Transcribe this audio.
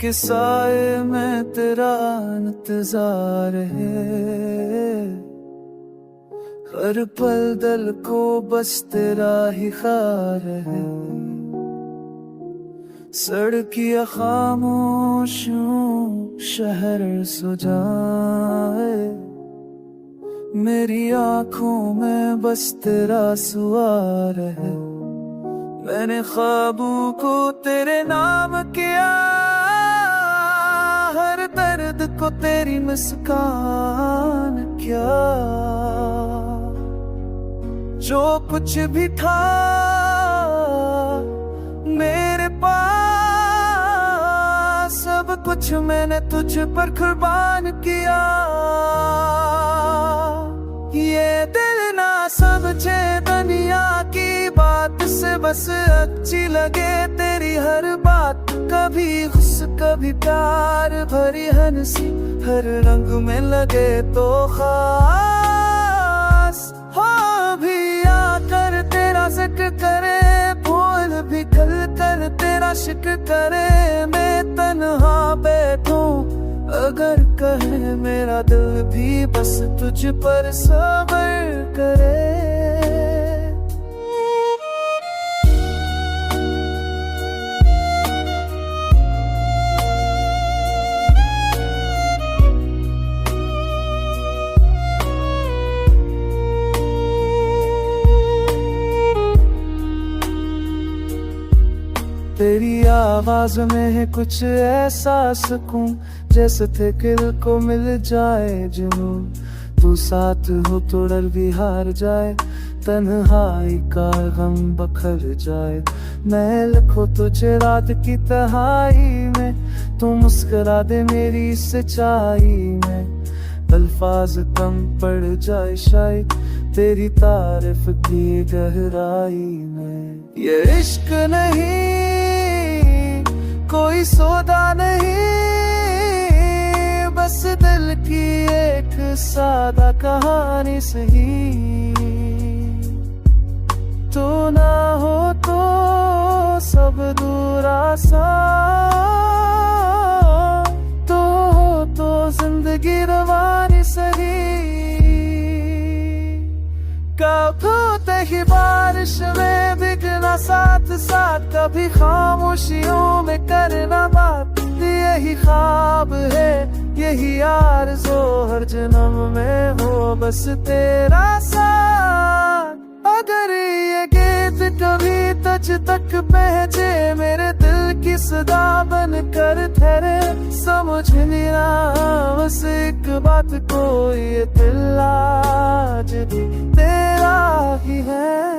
के साए में तेरा इंतजार है, हर पल दिल को बस तेरा ही ख्याल है। सड़कियां खामोशों शहर सुजाए, मेरी आंखों में बस तेरा सुआर है। मैंने ख्वाबों को तेरे नाम किया, हर दर्द को तेरी मुस्कान क्या। जो कुछ भी था मेरे पास, सब कुछ मैंने तुझ पर कुर्बान किया। ये दिल ना समझे दुनिया की बात से, बस अच्छी लगे तेरी हर बात। कभी गुस्सा कभी प्यार भरी हंसी, हर रंग में लगे तो खास। हो भी आकर तेरा जिक्र करे, भूल भी खल कर तेरा शिक्र करे। मैं तन्हा बैठूं अगर कहे मेरा दिल भी, बस तुझ पर सब्र करे। तेरी आवाज में है कुछ ऐसा सुकून, जैसे थे दिल को मिल जाए जुनून। तू साथ हो तो डर भी हार जाए, तन्हाई का गम बखर जाए। मैं लिखो तुझे रात की तन्हाई में, तू मुस्कुरा दे मेरी सच्चाई में। अल्फाज कम पड़ जाए शायद तेरी तारीफ की गहराई में। ये इश्क नहीं कोई सौदा नहीं, बस दिल की एक सादा कहानी सही। तू ना हो तो सब दूर सा, तो हो तो जिंदगी रवानी सही। कब होते ही बारिश में भीगना साथ साथ, कभी खामोशियों में करना बात। यही ख्वाब है यही आरज़ू, हर जन्म में हो बस तेरा साथ। अगर ये गीत कभी तुझ तक पहुंचे, मेरे दिल की सदा बन कर ठहरे। समझ लिया बस एक बात को, ये दिल आज भी तेरा ही है।